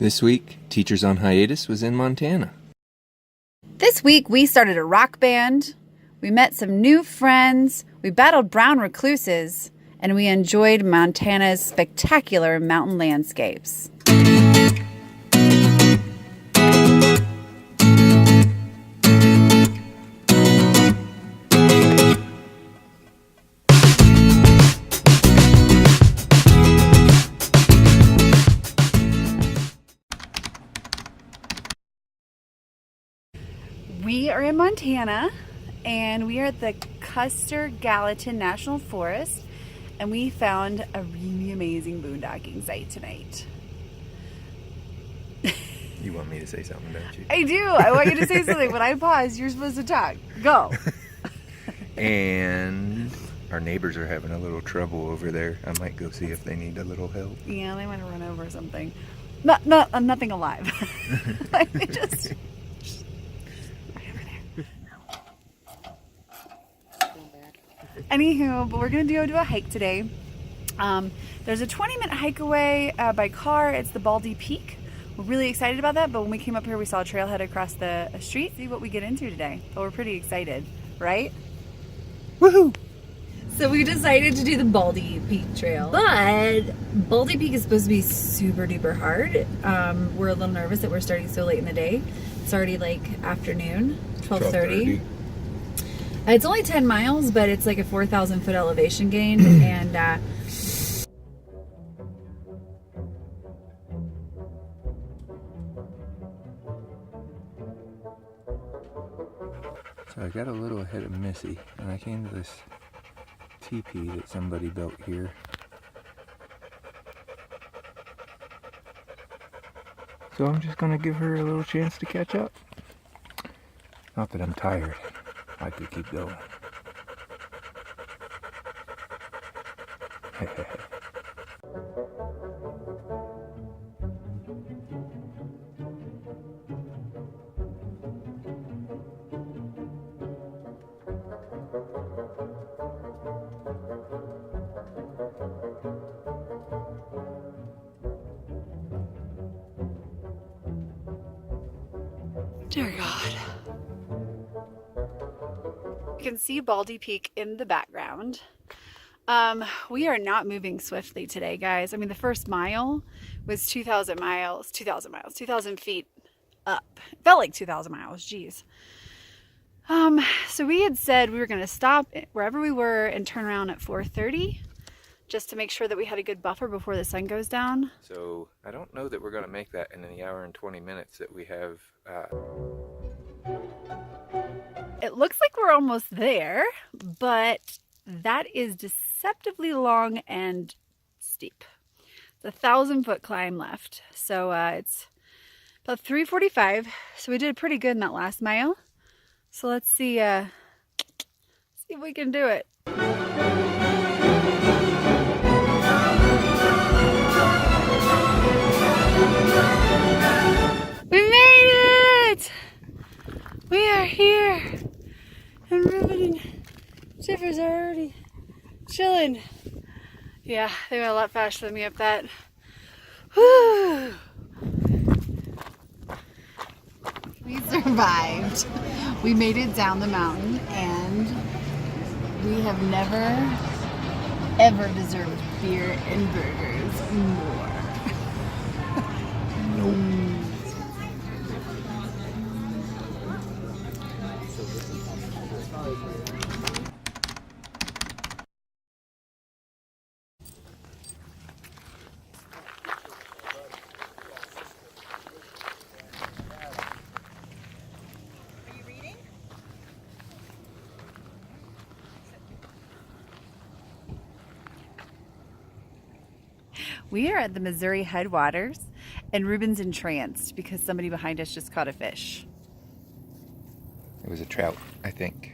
This week, Teachers on Hiatus was in Montana. This week we started a rock band, we met some new friends, we battled brown recluses, and we enjoyed Montana's spectacular mountain landscapes. We are in Montana, and we are at the Custer-Gallatin National Forest, and we found a really amazing boondocking site tonight. You want me to say something, don't you? I do. I want you to say something. When I pause, you're supposed to talk. Go. And our neighbors are having a little trouble over there. I might go see if they need a little help. Yeah, they might have run over something. Nothing alive. Like they just right over there. Anywho, but we're gonna go do a hike today. There's a 20-minute hike away by car. It's the Baldy Peak. We're really excited about that, but when we came up here, we saw a trailhead across the street. See what we get into today. But we're pretty excited, right? Woohoo! So we decided to do the Baldy Peak Trail, but Baldy Peak is supposed to be super duper hard. We're a little nervous that we're starting so late in the day. It's already like afternoon, 12:30. It's only 10 miles, but it's like a 4,000 foot elevation gain, and So I got a little ahead of Missy, and I came to this teepee that somebody built here. So I'm just gonna give her a little chance to catch up. Not that I'm tired. I could keep going. Dear God. You can see Baldy Peak in the background. We are not moving swiftly today, guys. I mean, the first mile was 2,000 feet up. It felt like 2,000 miles, geez. So we had said we were going to stop wherever we were and turn around at 4:30 just to make sure that we had a good buffer before the sun goes down. So I don't know that we're going to make that in the hour and 20 minutes that we have. It looks like we're almost there, but that is deceptively long and steep. It's a 1,000-foot climb left. So it's about 3:45. So we did pretty good in that last mile. So let's see if we can do it. We made it! We are here. And Ruben and Jiffers are already chilling. Yeah, they went a lot faster than me up that. Whew. We survived. We made it down the mountain, and we have never, ever deserved beer and burgers more. We are at the Missouri Headwaters, and Ruben's entranced because somebody behind us just caught a fish. It was a trout, I think.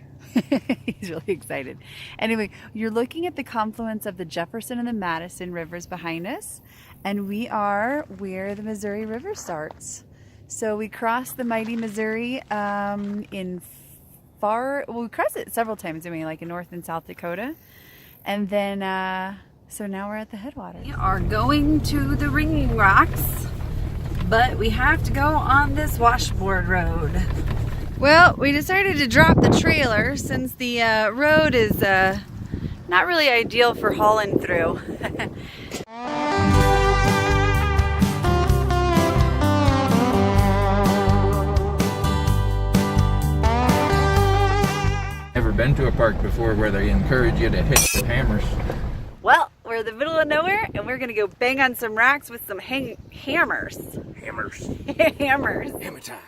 He's really excited. Anyway, you're looking at the confluence of the Jefferson and the Madison rivers behind us, and we are where the Missouri River starts. So we crossed the mighty Missouri we crossed it several times, like in North and South Dakota. And then, so now we're at the Headwaters. we are going to the Ringing Rocks. but we have to go on this washboard road. Well, we decided to drop the trailer since the road is not really ideal for hauling through. Never been to a park before where they encourage you to hit the hammers. Well, we're in the middle of nowhere and we're gonna go bang on some rocks with some hammers. Hammers. Hammers. Hammer time.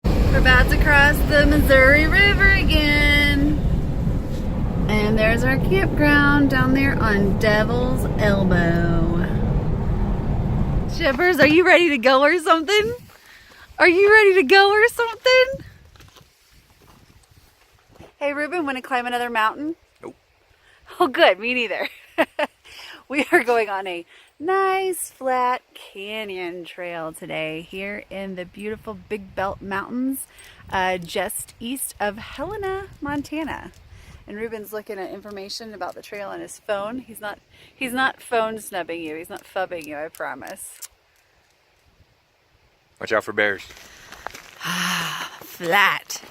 We're about to cross the Missouri River again. And there's our campground down there on Devil's Elbow. Shippers, are you ready to go or something? Are you ready to go or something? Hey Ruben, want to climb another mountain? Nope. Oh good, me neither. We are going on a nice flat canyon trail today here in the beautiful Big Belt Mountains just east of Helena, Montana. And Ruben's looking at information about the trail on his phone. He's not phone snubbing you. He's not phubbing you, I promise. Watch out for bears. Flat.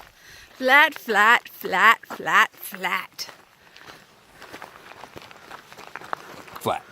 Flat, flat, flat, flat, flat. Flat.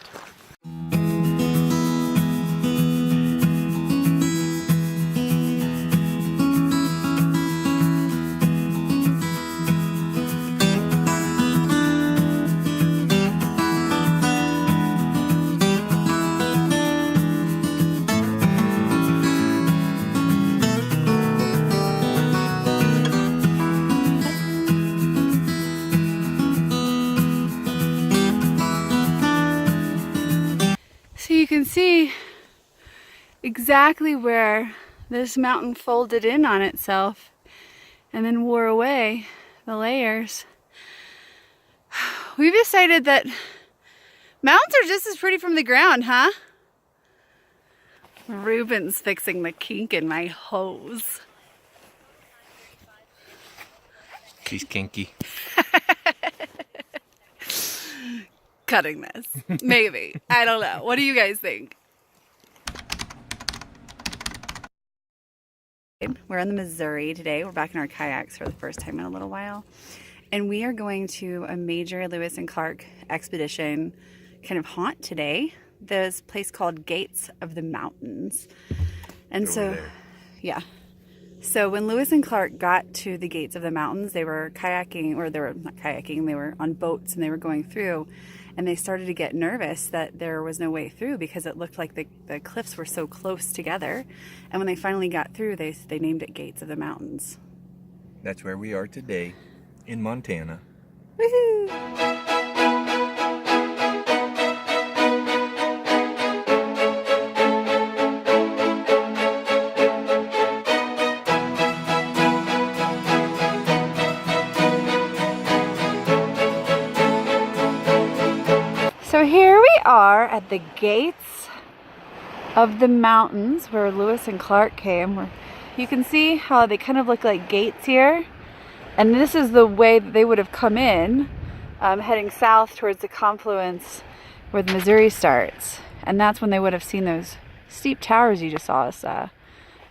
So you can see exactly where this mountain folded in on itself and then wore away the layers. We've decided that mountains are just as pretty from the ground, huh? Ruben's fixing the kink in my hose. She's kinky. Cutting this. Maybe. I don't know. What do you guys think? We're in the Missouri today. We're back in our kayaks for the first time in a little while. And we are going to a major Lewis and Clark expedition kind of haunt today. This place called Gates of the Mountains. And Over so, there. yeah. So when Lewis and Clark got to the Gates of the Mountains, they were kayaking, or they were not kayaking, they were on boats and they were going through. And they started to get nervous that there was no way through because it looked like the cliffs were so close together. And when they finally got through, they named it Gates of the Mountains. That's where we are today, in Montana. Woohoo! So here we are at the Gates of the Mountains where Lewis and Clark came. Where you can see how they kind of look like gates here. And this is the way that they would have come in, heading south towards the confluence where the Missouri starts. And that's when they would have seen those steep towers you just saw us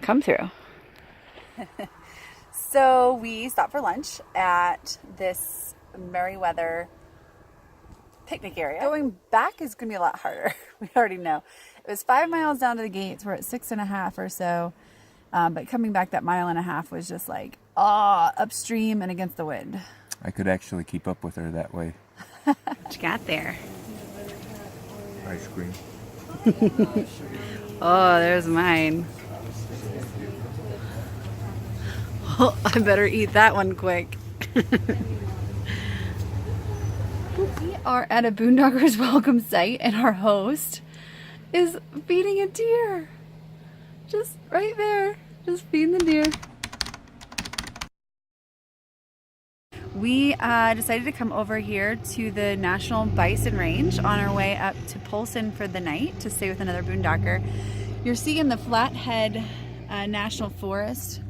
come through. So we stopped for lunch at this Meriwether picnic area. Going back is going to be a lot harder. We already know. It was 5 miles down to the gates. We're at 6.5 or so. But coming back that 1.5 miles was just like, upstream and against the wind. I could actually keep up with her that way. What you got there? Ice cream. Oh, there's mine. Oh, I better eat that one quick. We are at a Boondockers welcome site and our host is feeding a deer. Just right there. Just feeding the deer. We decided to come over here to the National Bison Range on our way up to Polson for the night to stay with another boondocker. You're seeing the Flathead National Forest,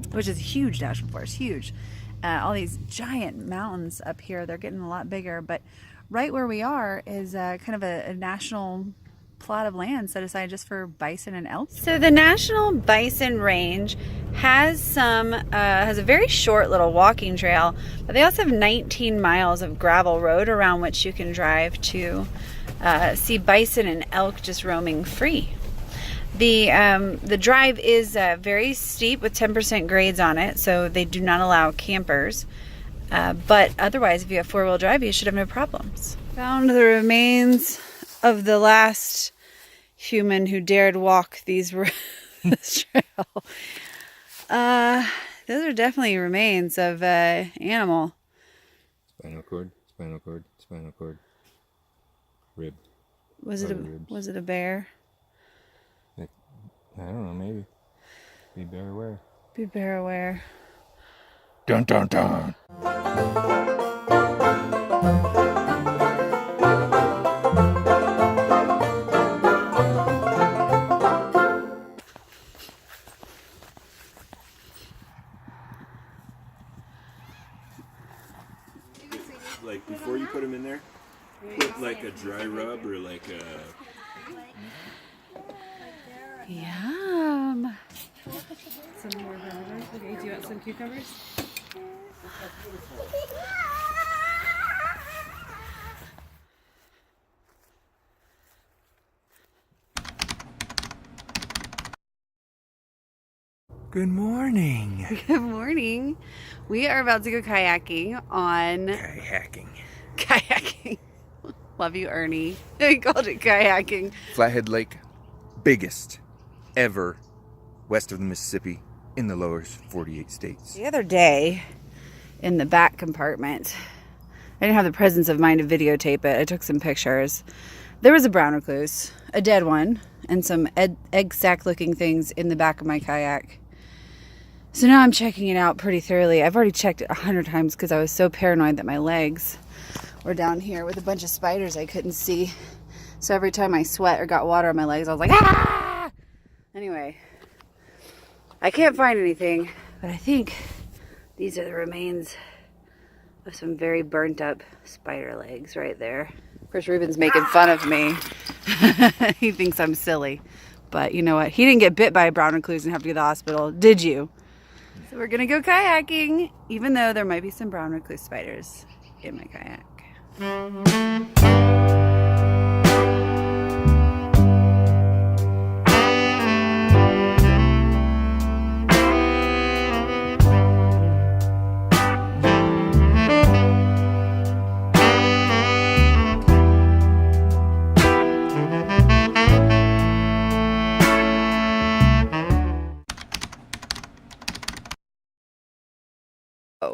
which is a huge national forest, huge. All these giant mountains up here, they're getting a lot bigger, but right where we are is kind of a national plot of land set aside just for bison and elk. So the National Bison Range has a very short little walking trail, but they also have 19 miles of gravel road around which you can drive to see bison and elk just roaming free. The drive is very steep with 10% grades on it, so they do not allow campers. But otherwise, if you have four-wheel drive, you should have no problems. Found the remains of the last human who dared walk this trail. Those are definitely remains of animal. Spinal cord, spinal cord, spinal cord. Rib. Was it a bear? I don't know, maybe. Be bear aware. Be bear aware. Dun dun dun! Like before you put them in there, put like a dry rub or like a... Yum. Some more vinegar. Okay, do you want some cucumbers? Good morning. Good morning. We are about to go kayaking on... Kayaking. Love you, Ernie. I called it kayaking. Flathead Lake, biggest ever west of the Mississippi in the lower 48 states. The other day, in the back compartment, I didn't have the presence of mind to videotape it. I took some pictures. There was a brown recluse, a dead one, and some egg sac looking things in the back of my kayak. So now I'm checking it out pretty thoroughly. I've already checked it 100 times because I was so paranoid that my legs were down here with a bunch of spiders I couldn't see. So every time I sweat or got water on my legs, I was like, ah! Anyway, I can't find anything, but I think these are the remains of some very burnt up spider legs right there. Of course, Ruben's making fun of me. He thinks I'm silly. But you know what? He didn't get bit by a brown recluse and have to go to the hospital, did you? So we're gonna go kayaking, even though there might be some brown recluse spiders in my kayak.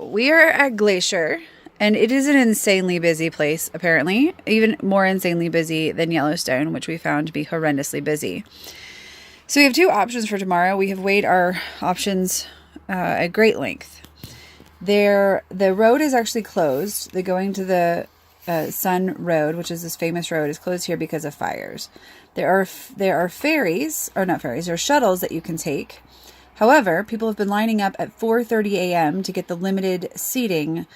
We are at Glacier, and it is an insanely busy place, apparently. Even more insanely busy than Yellowstone, which we found to be horrendously busy. So we have two options for tomorrow. We have weighed our options at great length. The road is actually closed. The going to the Sun Road, which is this famous road, is closed here because of fires. There are ferries, or not ferries, there are shuttles that you can take. However, people have been lining up at 4:30 a.m. to get the limited seating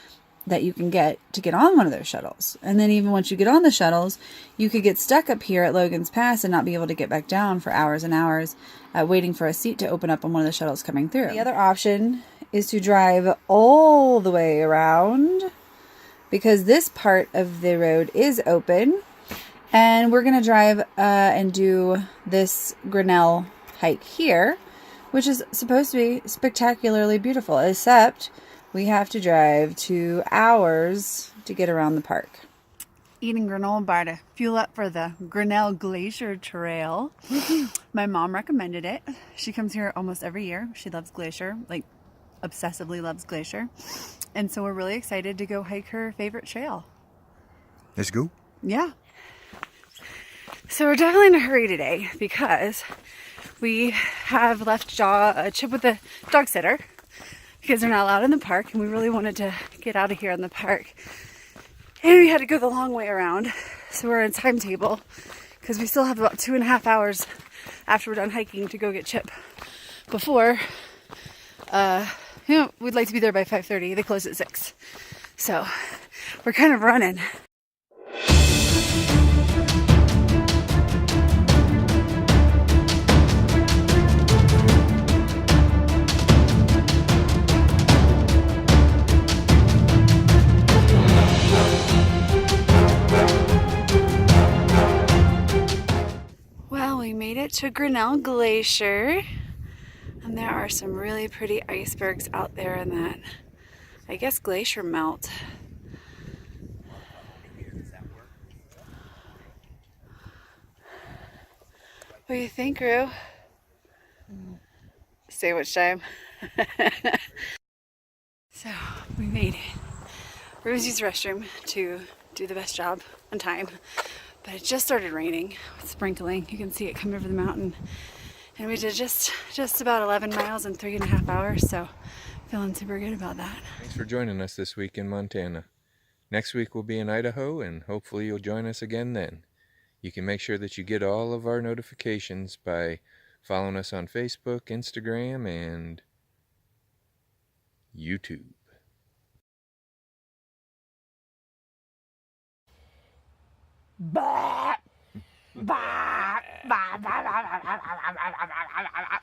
that you can get to get on one of those shuttles. And then even once you get on the shuttles, you could get stuck up here at Logan's Pass and not be able to get back down for hours and hours waiting for a seat to open up on one of the shuttles coming through. The other option is to drive all the way around because this part of the road is open. And we're going to drive and do this Grinnell hike here, which is supposed to be spectacularly beautiful, except we have to drive 2 hours to get around the park. Eating granola bar to fuel up for the Grinnell Glacier Trail. My mom recommended it. She comes here almost every year. She loves Glacier, like obsessively loves Glacier. And so we're really excited to go hike her favorite trail. Let's go. Yeah. So we're definitely in a hurry today because we have left Chip with the dog sitter because they're not allowed in the park, and we really wanted to get out of here in the park. And we had to go the long way around. So we're in a timetable because we still have about 2.5 hours after we're done hiking to go get Chip before. We'd like to be there by 5:30. They close at 6. So we're kind of running. Well, we made it to Grinnell Glacier, and there are some really pretty icebergs out there in that, I guess, glacier melt. What do you think, Rue? Say which time. So we made it. Rue's used the restroom to do the best job on time, but it just started raining, sprinkling. You can see it coming over the mountain. And we did just about 11 miles in 3.5 hours, so feeling super good about that. Thanks for joining us this week in Montana. Next week we'll be in Idaho, and hopefully you'll join us again then. You can make sure that you get all of our notifications by following us on Facebook, Instagram, and YouTube. Bah! Bah! Bah! Bah! Bah! Bah! Bah! Bah! Bah! Bah! Bah!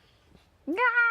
Bah!